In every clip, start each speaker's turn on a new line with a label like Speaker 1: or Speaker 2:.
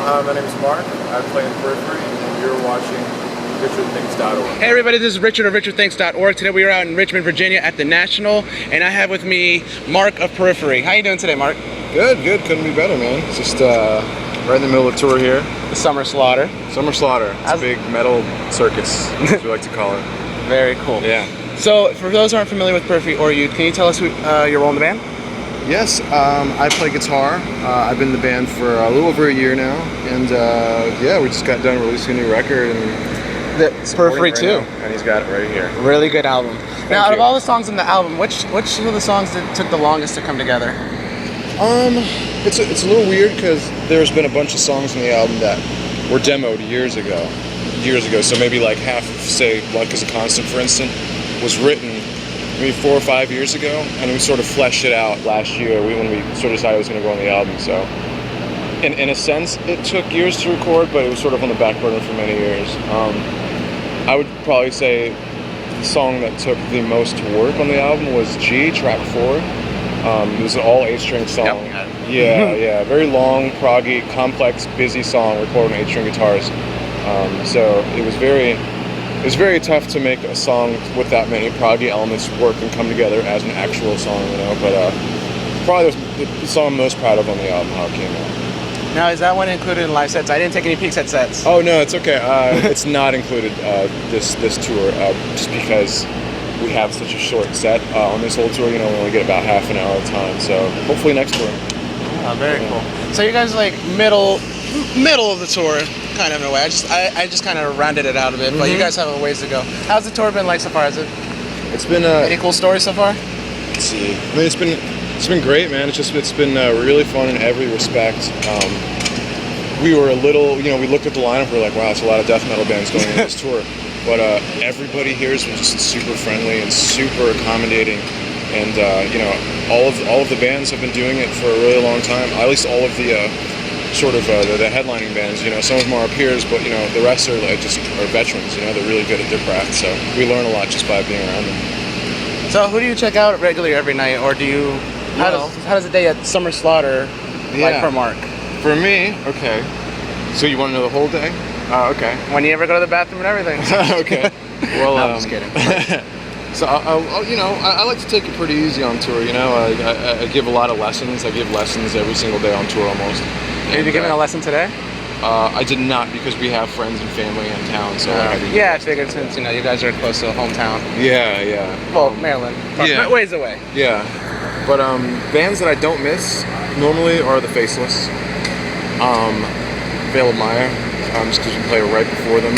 Speaker 1: My name is Mark. I play in Periphery, and you're watching RichardThinks.org.
Speaker 2: Hey everybody, this is Richard of RichardThinks.org. Today we are out in Richmond, Virginia at the National, and I have with me Mark of Periphery. How you doing today, Mark?
Speaker 1: Good, good. Couldn't be better, man. It's just right in the middle of the tour here.
Speaker 2: The Summer Slaughter.
Speaker 1: Summer Slaughter. It's a big metal circus, as we like to call it.
Speaker 2: Very cool.
Speaker 1: Yeah.
Speaker 2: So, for those who aren't familiar with Periphery or you, can you tell us who, your role in the band?
Speaker 1: Yes, I play guitar. I've been in the band for a little over a year now, and yeah, we just got done releasing a new record. And
Speaker 2: The Periphery
Speaker 1: right
Speaker 2: 2.
Speaker 1: now, and he's got it right here.
Speaker 2: Really good album. Now, out of
Speaker 1: you.
Speaker 2: all the songs in the album, which of the songs took the longest to come together?
Speaker 1: It's a little weird because there's been a bunch of songs on the album that were demoed years ago. So maybe like half, say, Luck Is a Constant, for instance, was written maybe 4 or 5 years ago, and we sort of fleshed it out last year when we sort of decided it was going to go on the album. So, in a sense, it took years to record, but it was sort of on the back burner for many years. I would probably say the song that took the most work on the album was G, track 4. It was an all 8-string song.
Speaker 2: Yep.
Speaker 1: Yeah, very long, proggy, complex, busy song recorded on 8-string guitars. So it was very tough to make a song with that many proggy elements work and come together as an actual song, you know. But probably the song I'm most proud of on the album, how it came out.
Speaker 2: Now, is that one included in live sets? I didn't take any peeks at sets.
Speaker 1: Oh no, it's okay. It's not included this tour, just because we have such a short set on this whole tour. You know, we only get about half an hour of time. So hopefully next tour.
Speaker 2: Oh, very cool. So you guys are like middle of the tour, kind of in a way. I just kind of rounded it out a bit, but you guys have a ways to go. How's the tour been like so far?
Speaker 1: It's been
Speaker 2: any cool stories so far?
Speaker 1: let's see. I mean, it's been great, man. It's been really fun in every respect. We were a little, you know, we looked at the lineup. We're like, wow, it's a lot of death metal bands going on this tour. But everybody here is just super friendly and super accommodating. And you know, all of the bands have been doing it for a really long time. At least all of the sort of the headlining bands. You know, some of them are our peers, but you know, the rest are like just are veterans. You know, they're really good at their craft. So we learn a lot just by being around them.
Speaker 2: So who do you check out regularly every night, or do you? How does a day at Summer Slaughter like for Mark?
Speaker 1: For me, okay. So you want to know the whole day? Okay.
Speaker 2: When you ever go to the bathroom and everything?
Speaker 1: Okay. Well,
Speaker 2: no, I'm just kidding.
Speaker 1: So I like to take it pretty easy on tour. You know, I give a lot of lessons. I give lessons every single day on tour almost.
Speaker 2: Did you give a lesson today?
Speaker 1: I did not, because we have friends and family in town. So
Speaker 2: yeah, I figured since you know you guys are close to hometown.
Speaker 1: Yeah.
Speaker 2: Well, Maryland.
Speaker 1: Yeah.
Speaker 2: Ways away.
Speaker 1: Yeah. But bands that I don't miss normally are the Faceless. Veil of Maya, just because we play right before them.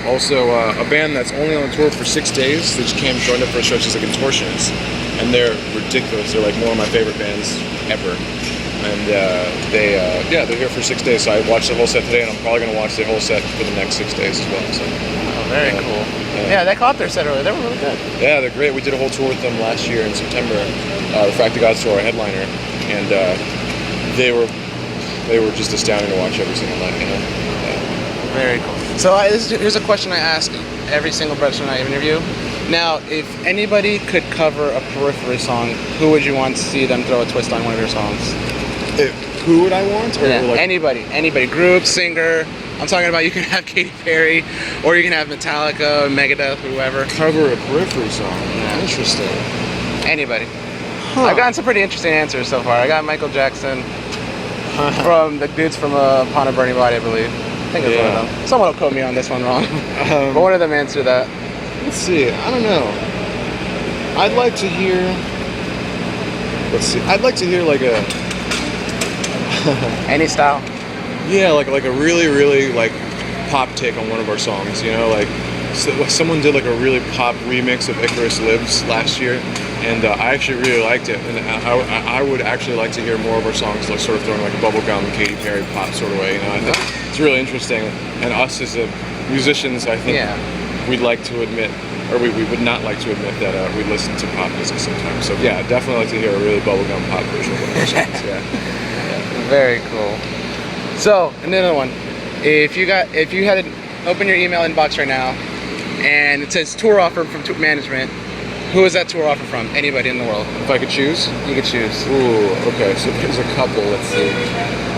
Speaker 1: Also, a band that's only on tour for 6 days, that just came joined up for a stretch, is the Contortionists, and they're ridiculous. They're like one of my favorite bands ever, and they're here for 6 days. So I watched the whole set today, and I'm probably gonna watch the whole set for the next 6 days as well. So,
Speaker 2: very cool. Yeah, they caught their set earlier. They were really good.
Speaker 1: Yeah, they're great. We did a whole tour with them last year in September. The Fact of God's tour, our headliner, and they were just astounding to watch every single night. You know.
Speaker 2: Very cool. So here's a question I ask every single person I interview. Now, if anybody could cover a Periphery song, who would you want to see them throw a twist on one of your songs?
Speaker 1: Who would I want? Or like
Speaker 2: anybody, group, singer. I'm talking about, you can have Katy Perry, or you can have Metallica, Megadeth, whoever.
Speaker 1: Cover a Periphery song.
Speaker 2: Yeah.
Speaker 1: Interesting.
Speaker 2: Anybody. I've gotten some pretty interesting answers so far. I got Michael Jackson from the dudes from Upon a Burning Body, I believe. I think it's one of them. Someone will quote me on this one wrong. But one of them answered that.
Speaker 1: Let's see. I don't know. I'd like to hear. I'd like to hear like a.
Speaker 2: Any style.
Speaker 1: Yeah, like a really like pop take on one of our songs. You know, like someone did like a really pop remix of Icarus Lives last year, and I actually really liked it. And I would actually like to hear more of our songs, like sort of throwing like a bubblegum Katy Perry pop sort of way. You know, I think it's really interesting. And us as musicians, I think we'd like to admit, or we would not like to admit that we listen to pop music sometimes. So yeah, definitely like to hear a really bubblegum pop version of one of our songs. Yeah.
Speaker 2: Very cool. So another one, if you had to open your email inbox right now, and it says tour offer from management, Who is that tour offer from? Anybody in the world.
Speaker 1: If I could choose?
Speaker 2: You could choose.
Speaker 1: Ooh, okay, so there's a couple, let's see.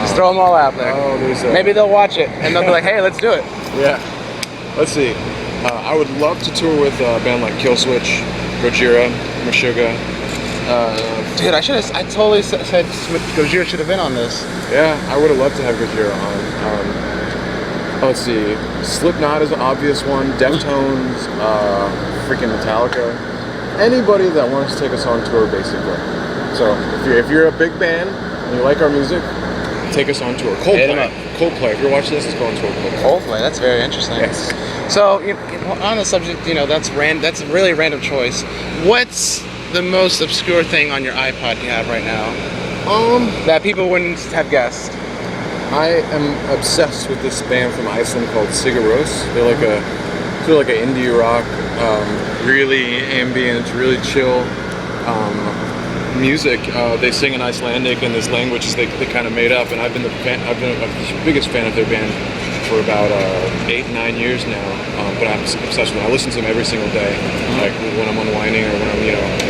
Speaker 2: Just throw them all out there.
Speaker 1: Oh, there's
Speaker 2: Maybe they'll watch it and they'll be like, hey, let's do it.
Speaker 1: Yeah. Let's see. I would love to tour with a band like Killswitch, Gojira, Meshuggah.
Speaker 2: Dude, I totally said Gojira should have been on this.
Speaker 1: Yeah, I would have loved to have Gojira on. Let's see. Slipknot is an obvious one. Deftones, freaking Metallica. Anybody that wants to take us on tour, basically. So if you're a big band and you like our music, take us on tour. Coldplay. If you're watching this, let's go on tour.
Speaker 2: Coldplay. That's very interesting.
Speaker 1: Yes.
Speaker 2: So on the subject, that's a really random choice. What's the most obscure thing on your iPod you have right now? That people wouldn't have guessed.
Speaker 1: I am obsessed with this band from Iceland called Sigur Rós. They're like an indie rock, really ambient, really chill music. They sing in Icelandic and this language they kind of made up. And I've been the biggest fan of their band for about 8-9 years now. But I'm obsessed with them. I listen to them every single day, like when I'm unwinding or when I'm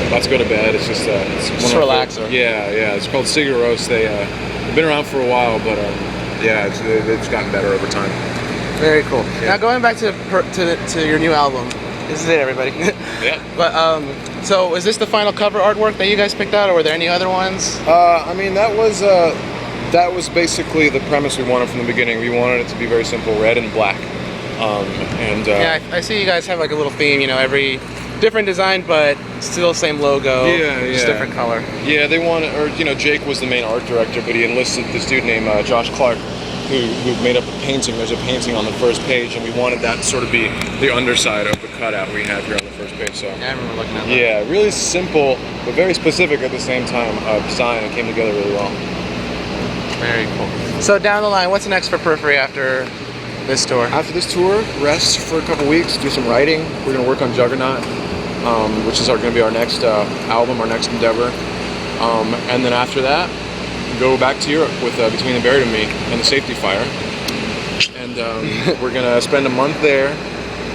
Speaker 1: about to go to bed. It's just
Speaker 2: it's a relaxer.
Speaker 1: Yeah. It's called Sigur Rós. They've been around for a while, but it's gotten better over time.
Speaker 2: Very cool.
Speaker 1: Yeah.
Speaker 2: Now going back to your new album, this is it, everybody.
Speaker 1: Yeah.
Speaker 2: But so is this the final cover artwork that you guys picked out, or were there any other ones?
Speaker 1: I mean, that was basically the premise we wanted from the beginning. We wanted it to be very simple, red and black.
Speaker 2: Yeah, I see you guys have like a little theme. Every different design, but still same logo. Just different color.
Speaker 1: Yeah, they wanted, Jake was the main art director, but he enlisted this dude named Josh Clark, who made up a painting. There's a painting on the first page, and we wanted that to sort of be the underside of the cutout we have here on the first page. So
Speaker 2: yeah, I remember looking at that.
Speaker 1: Yeah, really simple, but very specific at the same time. Design, it came together really well.
Speaker 2: Very cool. So down the line, what's next for Periphery after this tour?
Speaker 1: After this tour, rest for a couple weeks, do some writing. We're going to work on Juggernaut, which is going to be our next album, our next endeavor. And then after that, go back to Europe with Between the Buried and Me and the Safety Fire. And we're going to spend a month there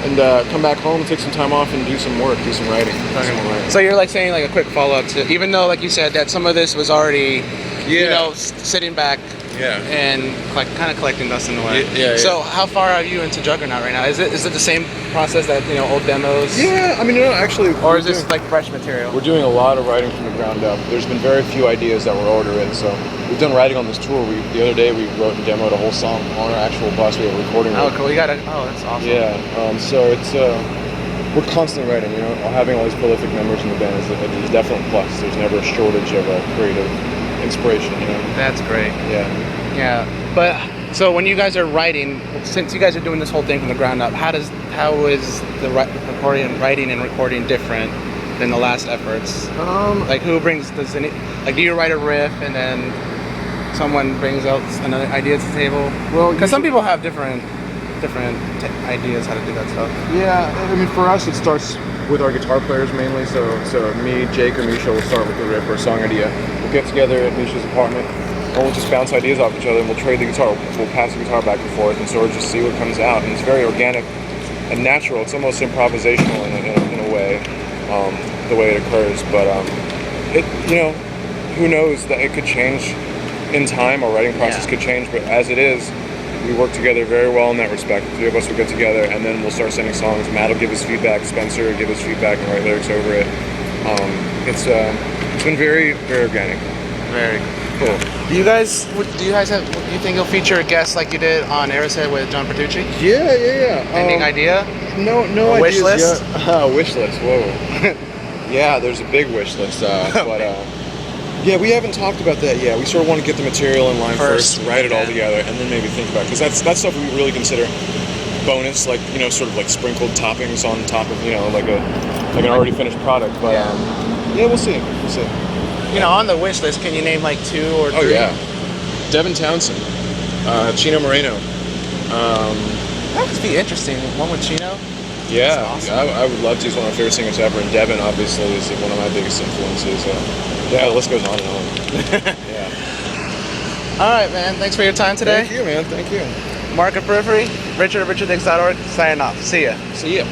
Speaker 1: and come back home, take some time off, and do some work, do some writing.
Speaker 2: So you're like saying like a quick follow-up to, even though like you said that some of this was already, sitting back and kind of collecting dust in a way.
Speaker 1: Yeah.
Speaker 2: So how far are you into Juggernaut right now? Is it the same process that old demos?
Speaker 1: Yeah, I mean, actually.
Speaker 2: Or is this like fresh material?
Speaker 1: We're doing a lot of writing from the ground up. There's been very few ideas that were ordered in, so we've done writing on this tour. The other day we wrote and demoed a whole song on our actual bus. We have a recording.
Speaker 2: Oh, cool. That's awesome.
Speaker 1: Yeah. So it's we're constantly writing. Having all these prolific members in the band is a definite plus. There's never a shortage of creative inspiration.
Speaker 2: That's great.
Speaker 1: Yeah.
Speaker 2: But so when you guys are writing, since you guys are doing this whole thing from the ground up, how is the writing and recording different than the last efforts? Do you write a riff and then someone brings out another idea to the table? Well, because some people have different ideas how to do that stuff.
Speaker 1: Yeah, I mean, for us it starts with our guitar players mainly. So me, Jake, or Misha will start with the riff or a song idea. We'll get together at Misha's apartment, and we'll just bounce ideas off each other, and we'll trade the guitar. We'll pass the guitar back and forth, and sort of just see what comes out. And it's very organic and natural. It's almost improvisational in a way, the way it occurs. But who knows, that it could change in time. Our writing process could change, but as it is, we work together very well in that respect. The three of us will get together, and then we'll start sending songs. Matt will give his feedback, Spencer will give his feedback and write lyrics over it. It's been very, very organic.
Speaker 2: Very cool. Do you think you'll feature a guest like you did on Aerosmith with John Petrucci?
Speaker 1: Yeah.
Speaker 2: Any idea?
Speaker 1: No
Speaker 2: ideas.
Speaker 1: Wish list? Wish list. Whoa. Yeah, there's a big wish list, yeah, we haven't talked about that yet. We sort of want to get the material in line first, write it all together, and then maybe think about it. Because that's stuff we really consider bonus, like, sort of like sprinkled toppings on top of, like an already finished product. But we'll see.
Speaker 2: On the wish list, can you name like 2 or 3?
Speaker 1: Oh yeah, Devin Townsend, Chino Moreno.
Speaker 2: That would be interesting. One with Chino.
Speaker 1: Yeah,
Speaker 2: awesome.
Speaker 1: I would love to. He's one of my favorite singers ever, and Devin obviously is one of my biggest influences. The list goes on and on. Yeah.
Speaker 2: All right, man. Thanks for your time today.
Speaker 1: Thank you, man. Thank you.
Speaker 2: Mark at Periphery, richardix.org, signing off. See ya.
Speaker 1: See ya.